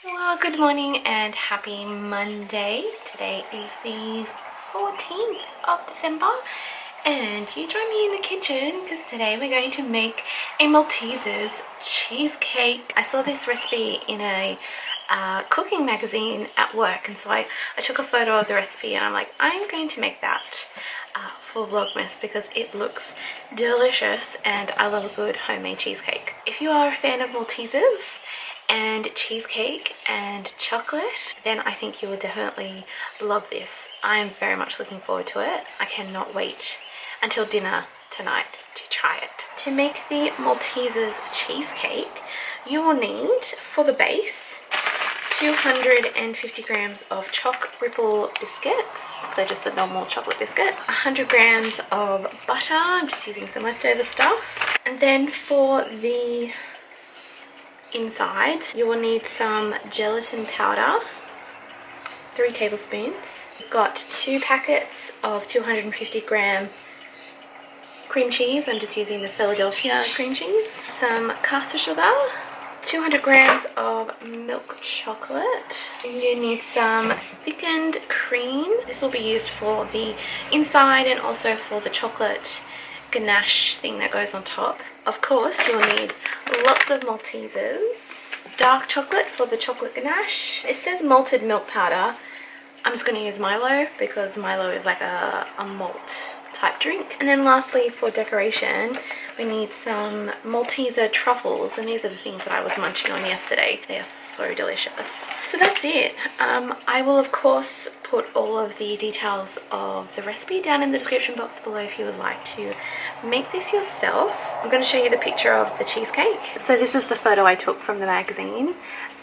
Well, good morning and happy Monday. Today is the 14th of December and you join me in the kitchen because today we're going to make a Maltesers cheesecake. I saw this recipe in a cooking magazine at work, and so I took a photo of the recipe and I'm like, I'm going to make that for Vlogmas because it looks delicious and I love a good homemade cheesecake. If you are a fan of Maltesers and cheesecake and chocolate, then I think you will definitely love this. I am very much looking forward to it. I cannot wait until dinner tonight to try it. To make the Maltesers cheesecake, you will need, for the base, 250 grams of choc ripple biscuits, so just a normal chocolate biscuit, 100 grams of butter, I'm just using some leftover stuff, and then for the inside you will need some gelatin powder, 3 tablespoons. You've got 2 packets of 250 gram cream cheese, I'm just using the Philadelphia cream cheese, some caster sugar, 200 grams of milk chocolate. You need some thickened cream. This will be used for the inside and also for the chocolate ganache thing that goes on top. Of course, you'll need lots of Maltesers. Dark chocolate for the chocolate ganache. It says malted milk powder. I'm just going to use Milo because Milo is like a malt type drink. And then lastly, for decoration, we need some Malteser truffles, and these are the things that I was munching on yesterday. They are so delicious. So that's it. I will of course put all of the details of the recipe down in the description box below if you would like to make this yourself. I'm going to show you the picture of the cheesecake. So this is the photo I took from the magazine.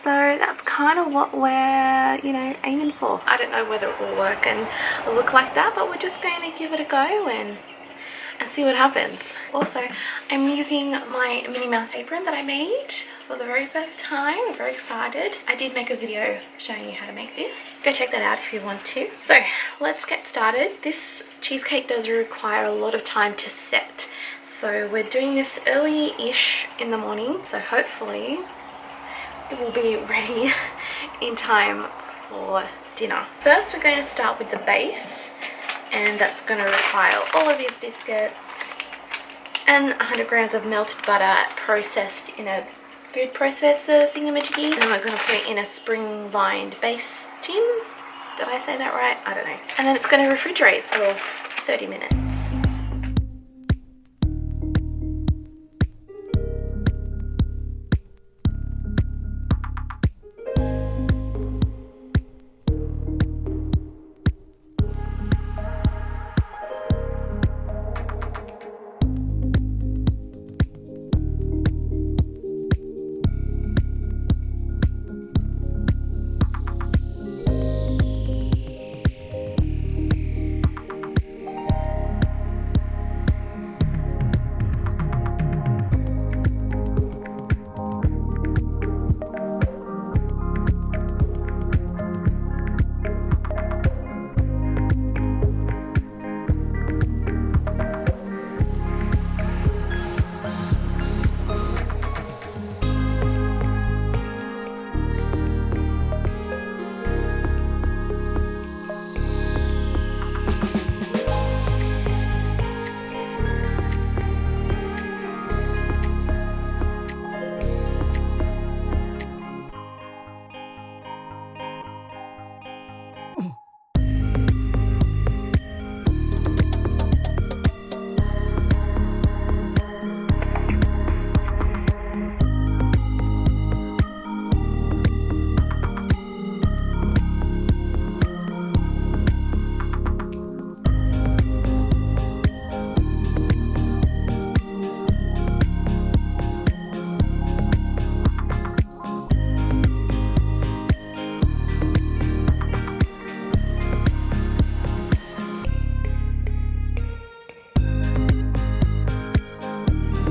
So that's kind of what we're, aiming for. I don't know whether it will work and look like that, but we're just going to give it a go and see what happens. Also, I'm using my Minnie Mouse apron that I made for the very first time. I'm very excited. I did make a video showing you how to make this. Go check that out if you want to. So let's get started. This cheesecake does require a lot of time to set. So we're doing this early-ish in the morning. So hopefully it will be ready in time for dinner. First, we're going to start with the base, and that's going to require all of these biscuits and 100 grams of melted butter processed in a food processor thingamajiggy. And we're going to put it in a spring-lined base tin. Did I say that right? I don't know. And then it's going to refrigerate for 30 minutes.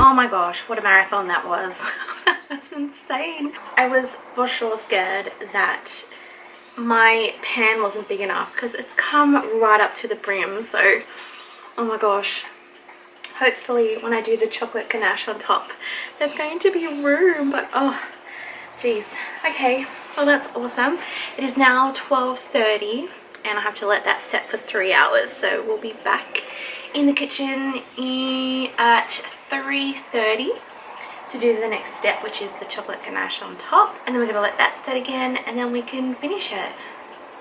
Oh my gosh, what a marathon that was. That's insane. I was for sure scared that my pan wasn't big enough because it's come right up to the brim. So, oh my gosh. Hopefully when I do the chocolate ganache on top, there's going to be room, but oh, geez. Okay, Oh, that's awesome. It is now 12:30 and I have to let that set for 3 hours. So we'll be back in the kitchen at 3:30 to do the next step, which is the chocolate ganache on top. And then we're gonna let that set again and then we can finish it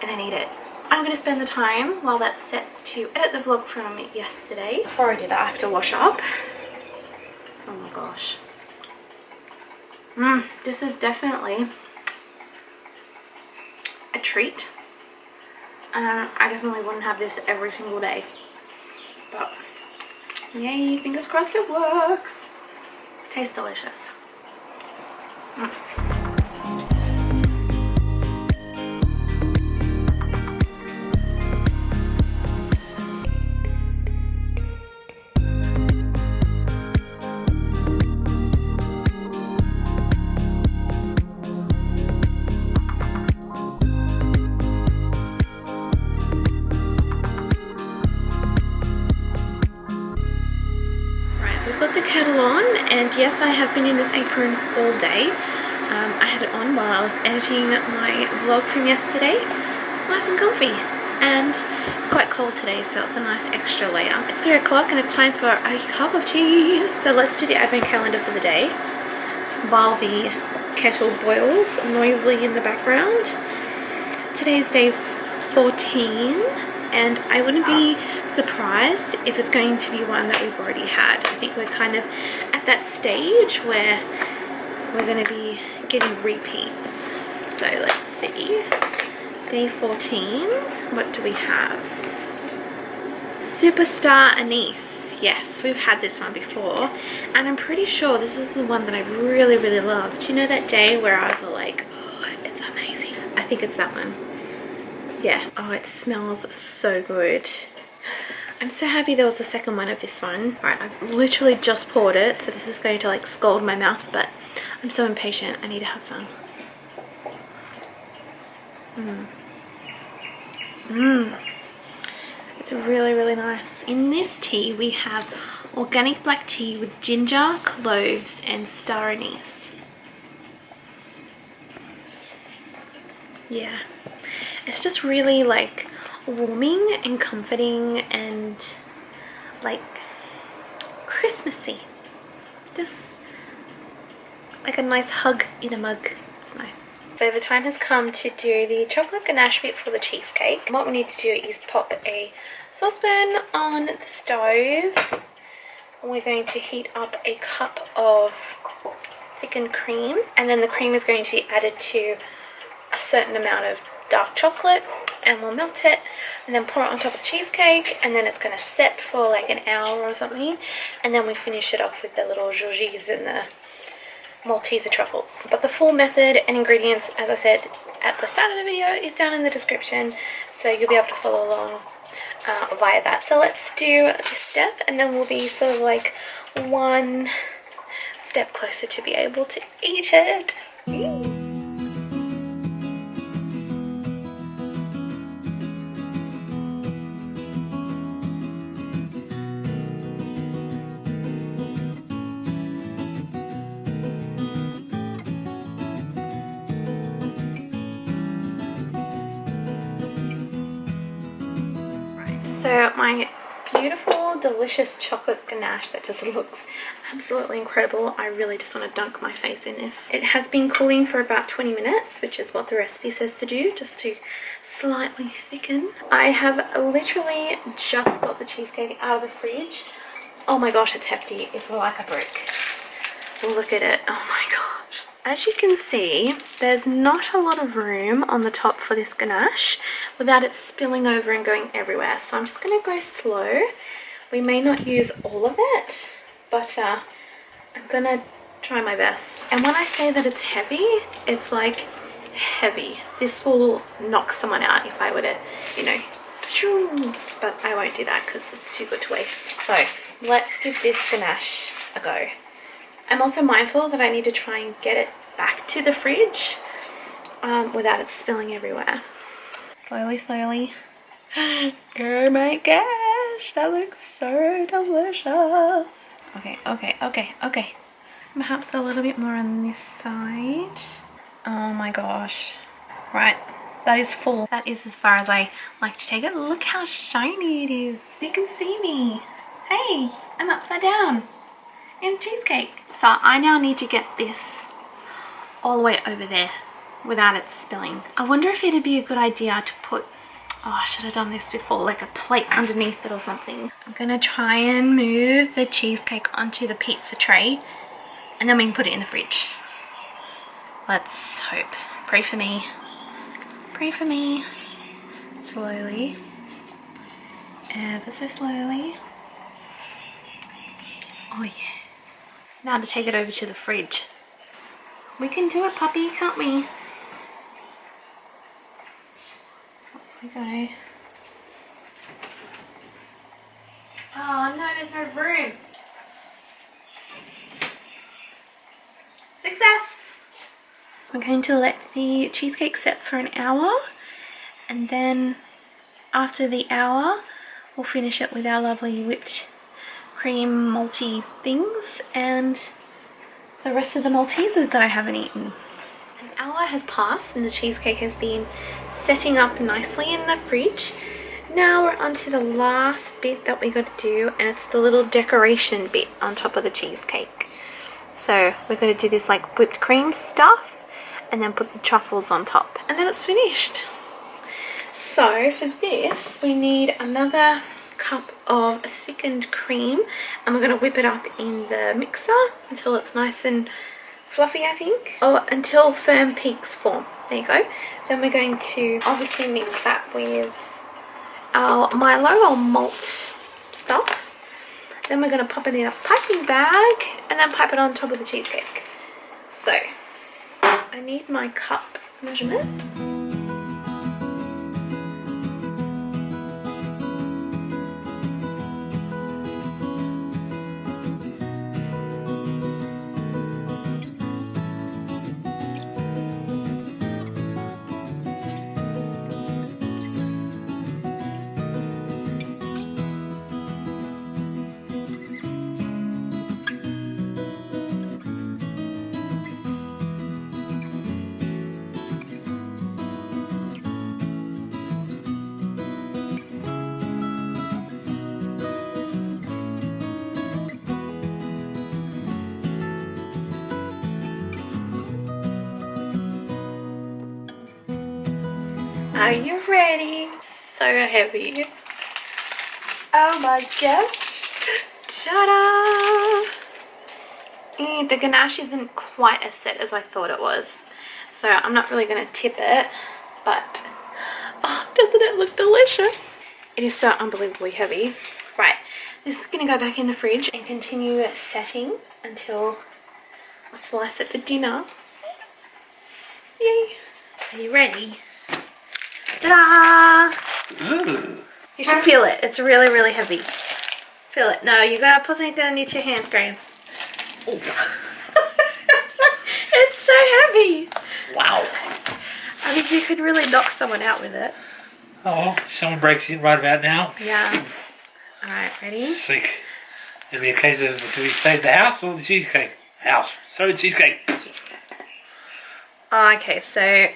and then eat it. I'm gonna spend the time while that sets to edit the vlog from yesterday. Before I do that, I have to wash up. Oh my gosh. This is definitely a treat. I definitely wouldn't have this every single day. But yay, fingers crossed it works. Tastes delicious. Got the kettle on, and yes, I have been in this apron all day. I had it on while I was editing my vlog from yesterday. It's nice and comfy, and it's quite cold today, so it's a nice extra layer. It's 3 o'clock and it's time for a cup of tea. So let's do the advent calendar for the day while the kettle boils noisily in the background. Today's day 14, and I wouldn't be surprised if it's going to be one that we've already had. I think we're kind of at that stage where we're going to be getting repeats. So let's see. Day 14, what do we have? Superstar Anise. Yes, we've had this one before, and I'm pretty sure this is the one that I really, really loved. You know that day where I was like, oh, it's amazing. I think it's that one. Yeah. Oh, it smells so good. I'm so happy there was a second one of this one. Alright, I've literally just poured it, so this is going to like scald my mouth, but I'm so impatient. I need to have some. It's really, really nice. In this tea, we have organic black tea with ginger, cloves, and star anise. Yeah. It's just really like warming and comforting and like Christmassy. Just like a nice hug in a mug. It's nice. So the time has come to do the chocolate ganache bit for the cheesecake. What we need to do is pop a saucepan on the stove. And we're going to heat up a cup of thickened cream, and then the cream is going to be added to a certain amount of dark chocolate, and we'll melt it and then pour it on top of the cheesecake, and then it's going to set for like an hour or something, and then we finish it off with the little zhuzhis and the Malteser truffles. But the full method and ingredients, as I said at the start of the video, is down in the description, so you'll be able to follow along via that. So let's do this step, and then we'll be sort of like one step closer to be able to eat it. So my beautiful, delicious chocolate ganache that just looks absolutely incredible. I really just want to dunk my face in this. It has been cooling for about 20 minutes, which is what the recipe says to do, just to slightly thicken. I have literally just got the cheesecake out of the fridge. Oh my gosh, it's hefty. It's like a brick. Look at it. Oh my gosh. As you can see, there's not a lot of room on the top for this ganache without it spilling over and going everywhere. So I'm just going to go slow. We may not use all of it, but I'm going to try my best. And when I say that it's heavy, it's like heavy. This will knock someone out if I were to, you know, but I won't do that because it's too good to waste. So let's give this ganache a go. I'm also mindful that I need to try and get it back to the fridge without it spilling everywhere. Slowly, slowly. Oh my gosh, that looks so delicious. Okay. Perhaps a little bit more on this side. Oh my gosh. Right, that is full. That is as far as I like to take it. Look how shiny it is. You can see me. Hey, I'm upside down in cheesecake. So I now need to get this all the way over there without it spilling. I wonder if it'd be a good idea to put, oh, I should have done this before, like a plate underneath it or something. I'm gonna try and move the cheesecake onto the pizza tray and then we can put it in the fridge. Let's hope. Pray for me. Pray for me. Slowly. Ever so slowly. Oh yes. Now to take it over to the fridge. We can do it, puppy, can't we? Up we go. Oh no, there's no room. Success! I'm going to let the cheesecake set for an hour, and then after the hour we'll finish it with our lovely whipped cream malty things and the rest of the Maltesers that I haven't eaten. An hour has passed and the cheesecake has been setting up nicely in the fridge. Now we're on to the last bit that we got to do, and it's the little decoration bit on top of the cheesecake. So we're going to do this like whipped cream stuff and then put the truffles on top, and then it's finished. So for this we need another cup of thickened cream, and we're going to whip it up in the mixer until it's nice and fluffy, I think. Oh, until firm peaks form. There you go. Then we're going to obviously mix that with our Milo or malt stuff. Then we're going to pop it in a piping bag and then pipe it on top of the cheesecake. So I need my cup measurement. Are you ready? So heavy. Oh my gosh. Ta-da! The ganache isn't quite as set as I thought it was. So I'm not really going to tip it. But, oh, doesn't it look delicious? It is so unbelievably heavy. Right, this is going to go back in the fridge and continue setting until I slice it for dinner. Yay! Are you ready? Ta-da! You should feel it. It's really, really heavy. Feel it. No, you gotta put something underneath your hands, Graham. It's so heavy. Wow. I think you could really knock someone out with it. Oh, someone breaks it right about now. Yeah. Alright, ready? It's like, it'll be a case of, do we save the house or the cheesecake? House. So the cheesecake. Oh, okay, so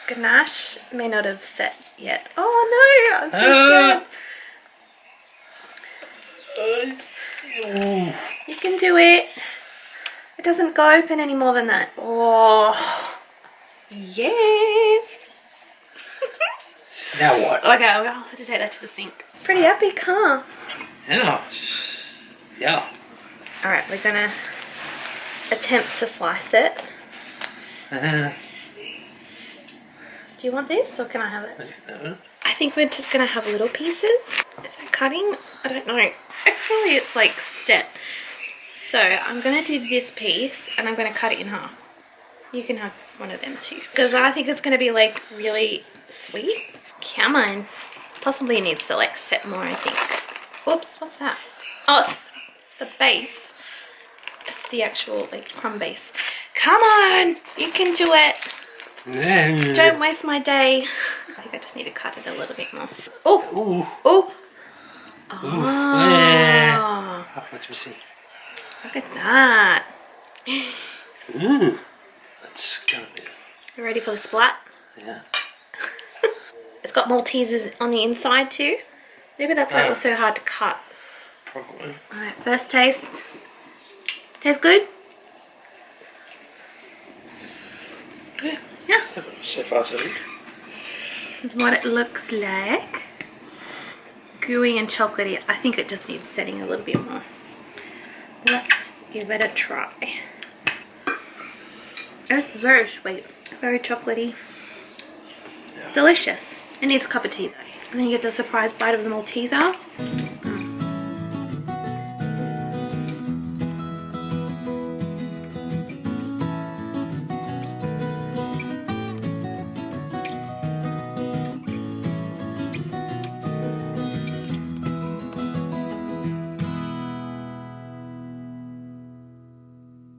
ganache may not have set yet. Oh no, I'm so scared. You can do it. It doesn't go open any more than that. Oh, yes. Now what? Okay, I'll have to take that to the sink. Pretty epic, huh? Yeah. Yeah. Alright, we're gonna attempt to slice it. Do you want this or can I have it? I think we're just gonna have little pieces. Is that cutting? I don't know. Actually, it's like set. So I'm gonna do this piece and I'm gonna cut it in half. You can have one of them too, because I think it's gonna be like really sweet. Come on. Possibly needs to like set more, I think. Whoops, what's that? Oh, it's the base. It's the actual like crumb base. Come on, you can do it. Don't waste my day. I think I just need to cut it a little bit more. Oh, oh, oh. Let me see. Look at that. That's gonna be. You ready for the splat? Yeah. It's got Maltesers on the inside too. Maybe that's why it was so hard to cut. Probably. Alright, first taste. Tastes good? Yeah. Yeah. So far so good. This is what it looks like. Gooey and chocolatey. I think it just needs setting a little bit more. Let's give it a try. It's very sweet. Very chocolatey. Yeah. Delicious. It needs a cup of tea though. I think it's a surprise bite of the Malteser.